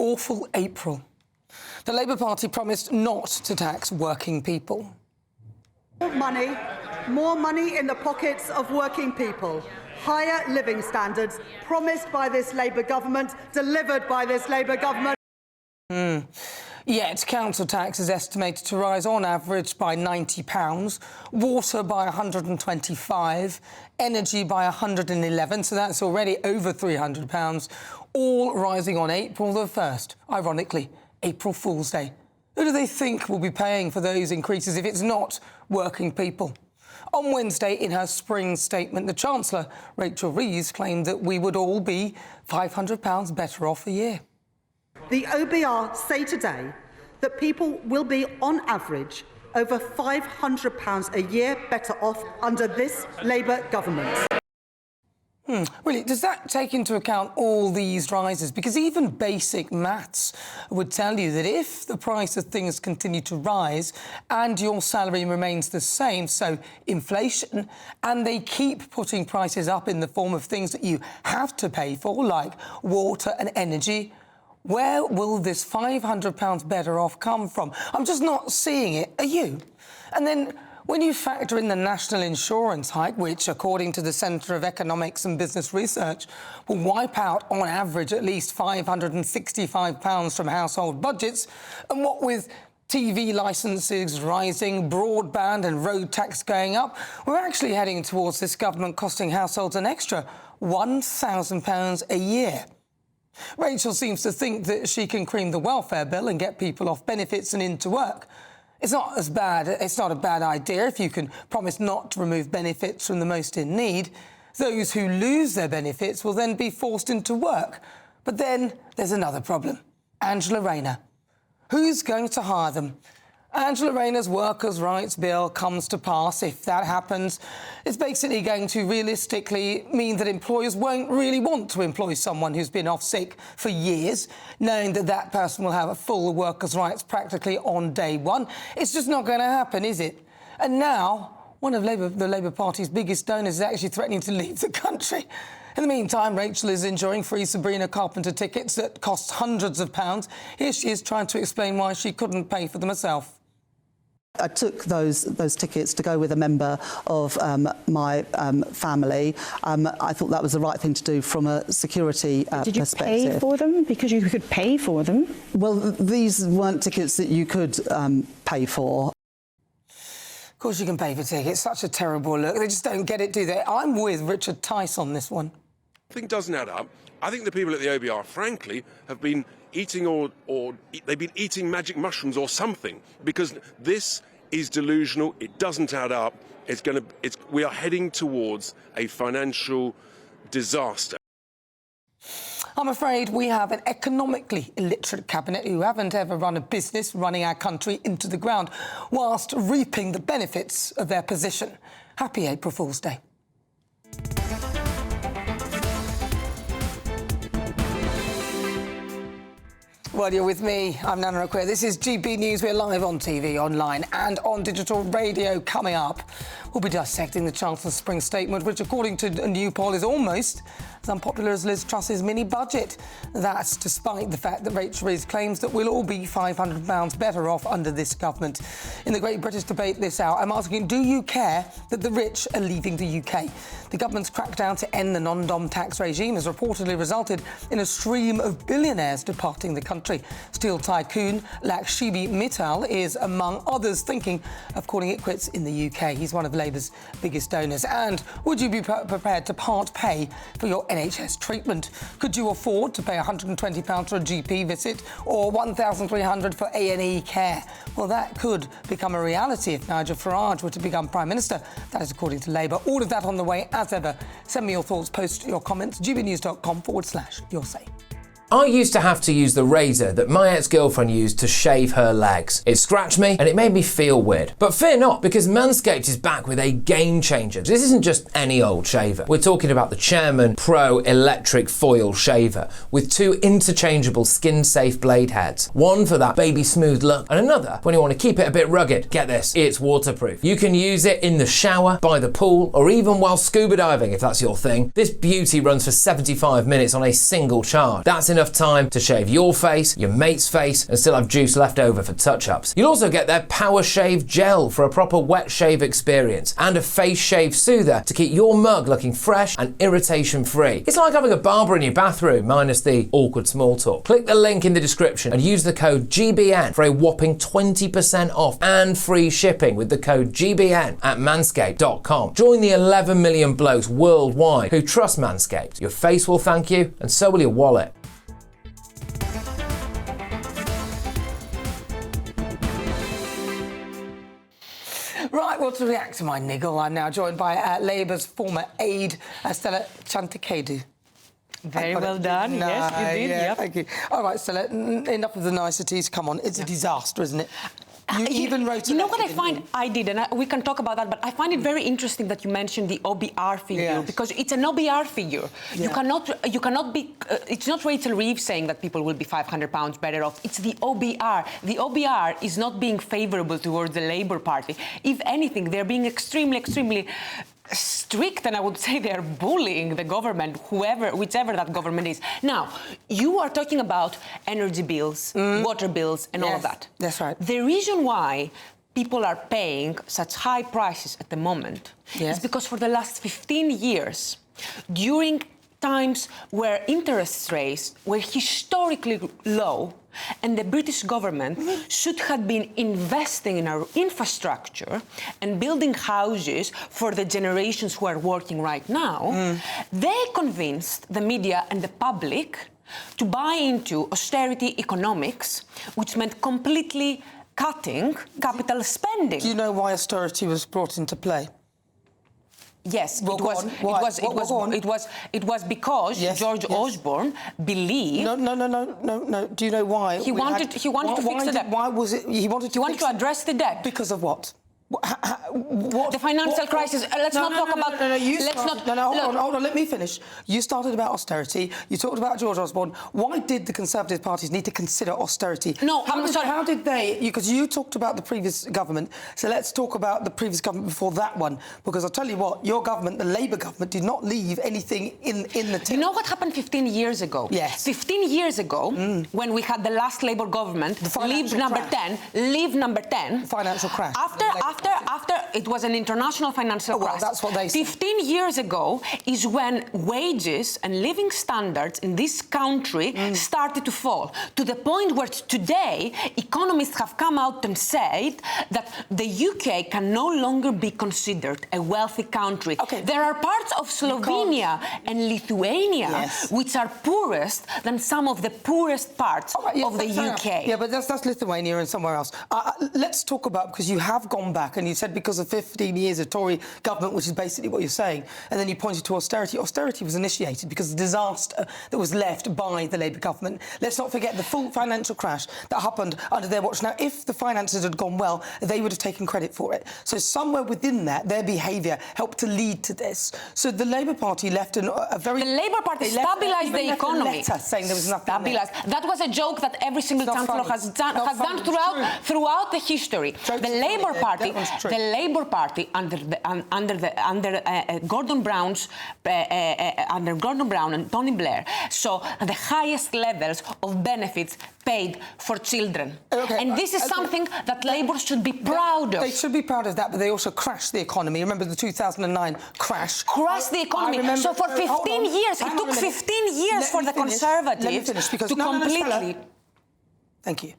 awful April. The Labour Party promised not to tax working people. More money in the pockets of working people. Higher living standards promised by this Labour government, delivered by this Labour government. Yet council tax is estimated to rise on average by £90, water by £125, energy by £111, so that's already over £300, all rising on April the 1st. Ironically, April Fool's Day. Who do they think will be paying for those increases if it's not working people? On Wednesday, in her spring statement, the Chancellor, Rachel Reeves, claimed that we would all be £500 better off a year. The OBR say today that people will be, on average, over £500 a year better off under this Labour government. Really, does that take into account all these rises? Because even basic maths would tell you that if the price of things continue to rise and your salary remains the same, so inflation, and they keep putting prices up in the form of things that you have to pay for, like water and energy, where will this £500 better off come from? I'm just not seeing it. Are you? And then when you factor in the national insurance hike, which, according to the Centre of Economics and Business Research, will wipe out, on average, at least £565 from household budgets, and what with TV licences rising, broadband and road tax going up, we're actually heading towards this government costing households an extra £1,000 a year. Rachel seems to think that she can cream the welfare bill and get people off benefits and into work. It's not a bad idea if you can promise not to remove benefits from the most in need. Those who lose their benefits will then be forced into work. But then there's another problem. Angela Rayner. Who's going to hire them? Angela Rayner's workers' rights bill comes to pass. If that happens, it's basically going to realistically mean that employers won't really want to employ someone who's been off sick for years, knowing that that person will have a full workers' rights practically on day one. It's just not going to happen, is it? And now, one of the Labour Party's biggest donors is actually threatening to leave the country. In the meantime, Rachel is enjoying free Sabrina Carpenter tickets that cost hundreds of pounds. Here she is trying to explain why she couldn't pay for them herself. I took those tickets to go with a member of my family. I thought that was the right thing to do from a security perspective. Did you pay for them? Because you could pay for them. Well, these weren't tickets that you could pay for. Of course you can pay for tickets. Such a terrible look. They just don't get it, do they? I'm with Richard Tice on this one. I think it doesn't add up. I think the people at the OBR, frankly, have been eating or they've been eating magic mushrooms or something, because this is delusional. It doesn't add up. We are heading towards a financial disaster. I'm afraid we have an economically illiterate cabinet who haven't ever run a business running our country into the ground whilst reaping the benefits of their position. Happy April Fool's Day. Well, you're with me. I'm Nana Akua. This is GB News. We're live on TV, online and on digital radio. Coming up, we'll be dissecting the Chancellor's spring statement, which, according to a new poll, is almost as unpopular as Liz Truss's mini-budget. That's despite the fact that Rachel Reeves claims that we'll all be £500 better off under this government. In the Great British Debate this hour, I'm asking, do you care that the rich are leaving the UK? The government's crackdown to end the non-dom tax regime has reportedly resulted in a stream of billionaires departing the country. Steel tycoon Lakshmi Mittal is, among others, thinking of calling it quits in the UK. He's one of Labour's biggest donors. And would you be prepared to part pay for your NHS treatment? Could you afford to pay £120 for a GP visit or £1,300 for A&E care? Well, that could become a reality if Nigel Farage were to become Prime Minister. That is according to Labour. All of that on the way, as ever. Send me your thoughts, post your comments, gbnews.com/your say. I used to have to use the razor that my ex-girlfriend used to shave her legs. It scratched me and it made me feel weird. But fear not, because Manscaped is back with a game changer. This isn't just any old shaver. We're talking about the Chairman Pro Electric Foil Shaver with two interchangeable skin-safe blade heads. One for that baby smooth look and another when you want to keep it a bit rugged. Get this, it's waterproof. You can use it in the shower, by the pool, or even while scuba diving if that's your thing. This beauty runs for 75 minutes on a single charge. That's enough time to shave your face, your mate's face, and still have juice left over for touch-ups. You'll also get their Power Shave Gel for a proper wet shave experience, and a face shave soother to keep your mug looking fresh and irritation-free. It's like having a barber in your bathroom, minus the awkward small talk. Click the link in the description and use the code GBN for a whopping 20% off and free shipping with the code GBN at manscaped.com. Join the 11 million blokes worldwide who trust Manscaped. Your face will thank you, and so will your wallet. Right, well, to react to my niggle, I'm now joined by Labour's former aide, Stella Chantikadu. Very well done. Yes, you did. Yeah, Yep. thank you. All right, Stella, enough of the niceties. Come on, it's a disaster, isn't it? You even wrote. You know what I find? I did, and we can talk about that. But I find it very interesting that you mentioned the OBR figure, because it's an OBR figure. Yeah. You cannot be. It's not Rachel Reeves saying that people will be £500 better off. It's the OBR. The OBR is not being favourable towards the Labour Party. If anything, they're being extremely strict, and I would say they're bullying the government, whichever that government is. Now, you are talking about energy bills, water bills, and all of that. That's right. The reason why people are paying such high prices at the moment is because for the last 15 years, during times where interest rates were historically low, and the British government should have been investing in our infrastructure and building houses for the generations who are working right now, they convinced the media and the public to buy into austerity economics, which meant completely cutting capital spending. Do you know why austerity was brought into play? Yes, Well, it was because George Osborne believed. No. Do you know why? He wanted to fix the debt. Why was it? He wanted to address the debt. Because of what? What? The financial crisis. Let's not talk about. Hold on. Let me finish. You started about austerity. You talked about George Osborne. Why did the Conservative parties need to consider austerity? No, I'm sorry. How did they? Because you talked about the previous government. So let's talk about the previous government before that one. Because I'll tell you what, your government, the Labour government, did not leave anything in the tin. You know what happened 15 years ago? Yes. 15 years ago, when we had the last Labour government, leave number 10. Financial crash. After it was an international financial crash. That's what they said. 15 years ago is when wages and living standards in this country started to fall, to the point where today economists have come out and said that the UK can no longer be considered a wealthy country. Okay. There are parts of Slovenia and Lithuania which are poorest than some of the poorest parts of the UK. Yeah, but that's Lithuania and somewhere else. Let's talk about, because you have gone back and you said because of 15 years of Tory government, which is basically what you're saying, and then you pointed to austerity. Austerity was initiated because of the disaster that was left by the Labour government. Let's not forget the full financial crash that happened under their watch. Now, if the finances had gone well, they would have taken credit for it. So somewhere within that, their behaviour helped to lead to this. So the Labour Party left a very... The Labour Party stabilised the economy. Letter saying there was nothing stabilised. That was a joke that every single chancellor has done throughout the history. The Labour Party under Gordon Brown and Tony Blair saw the highest levels of benefits paid for children. And this is something that Labour should be proud of. They should be proud of that, but they also crashed the economy. Remember the 2009 crash? Crashed the economy. So for 15 years, it took 15 years for the Conservatives to completely... Thank you.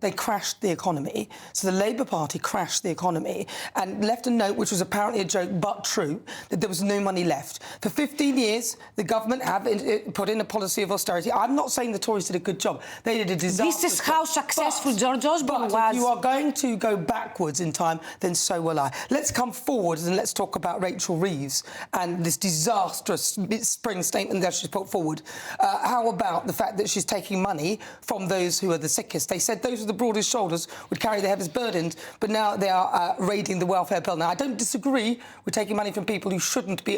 They crashed the economy. So the Labour Party crashed the economy and left a note, which was apparently a joke but true, that there was no money left. For 15 years, the government have put in a policy of austerity. I'm not saying the Tories did a good job. They did a disaster. This is how successful George Osborne was. If you are going to go backwards in time, then so will I. Let's come forward and let's talk about Rachel Reeves and this disastrous spring statement that she's put forward. How about the fact that she's taking money from those who are the sickest? They said those are the broadest shoulders would carry the heaviest burdens, but now they are raiding the welfare bill. Now, I don't disagree with taking money from people who shouldn't be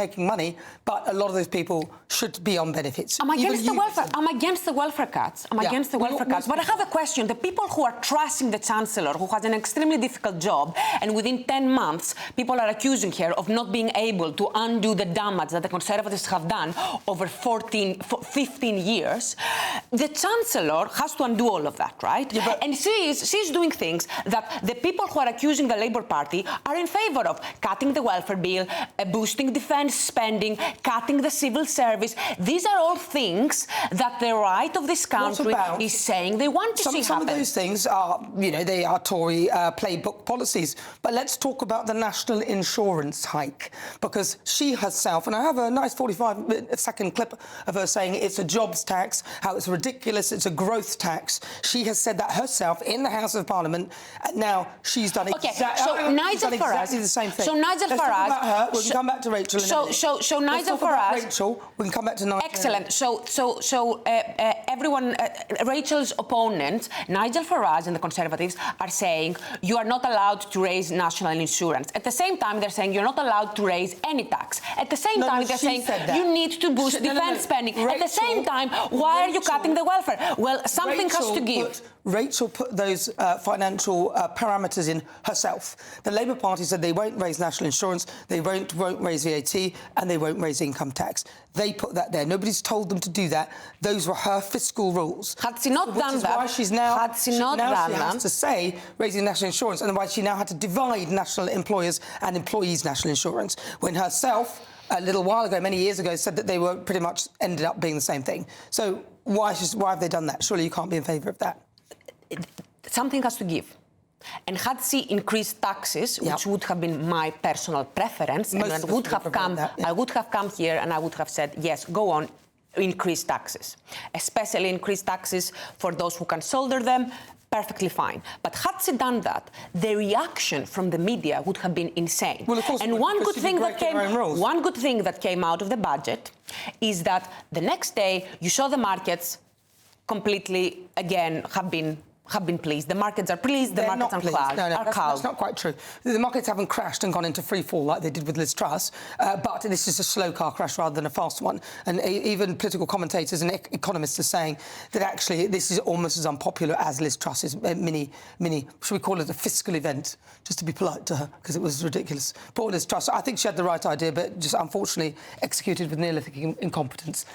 taking money, but a lot of those people should be on benefits. I'm against the welfare. I'm against the welfare cuts. I'm against the welfare cuts. But I have a question. The people who are trashing the Chancellor, who has an extremely difficult job, and within 10 months, people are accusing her of not being able to undo the damage that the Conservatives have done over 15 years. The Chancellor has to undo all of that, right? Yeah, and she's doing things that the people who are accusing the Labour Party are in favour of. Cutting the welfare bill, boosting defence spending, cutting the civil service. These are all things that the right of this country is saying they want to see happen. Some of those things are, you know, they are Tory playbook policies. But let's talk about the national insurance hike, because she herself, and I have a nice 45-second clip of her saying it's a jobs tax, how it's ridiculous, it's a growth tax. She has said that herself in the House of Parliament, and now she's done exactly the same thing. So Nigel Let's Farage... talk about her. We can come back to Rachel in a minute. So Nigel Farage... Rachel, we can come back to Nigel. Excellent. Everyone, Rachel's opponent, Nigel Farage and the Conservatives are saying you are not allowed to raise national insurance. At the same time, they're saying you're not allowed to raise any tax. At the same time, they're saying you need to boost defence spending. Rachel, at the same time, why are you cutting the welfare? Well, something has to give. Rachel put those financial parameters in herself. The Labour Party said they won't raise national insurance, they won't raise VAT, and they won't raise income tax. They put that there. Nobody's told them to do that. Those were her fiscal rules. Had she not done that, why she's now, she has to say raising national insurance, and why she now had to divide national employers and employees' national insurance, when herself, a little while ago, many years ago, said that they were pretty much ended up being the same thing. So why have they done that? Surely you can't be in favour of that. Something has to give. And had she increased taxes, which would have been my personal preference, and I would have come here and I would have said, yes, go on, increase taxes. Especially increase taxes for those who can solder them, perfectly fine. But had she done that, the reaction from the media would have been insane. Well, of course, and one good thing that came out of the budget is that the next day you saw the markets completely, again, have been pleased. The markets are pleased, the markets are calm. That's not quite true. The markets haven't crashed and gone into free fall like they did with Liz Truss, but this is a slow car crash rather than a fast one. And even political commentators and economists are saying that actually this is almost as unpopular as Liz Truss's mini, should we call it a fiscal event, just to be polite to her, because it was ridiculous. Poor Liz Truss, I think she had the right idea, but just unfortunately executed with Neolithic incompetence.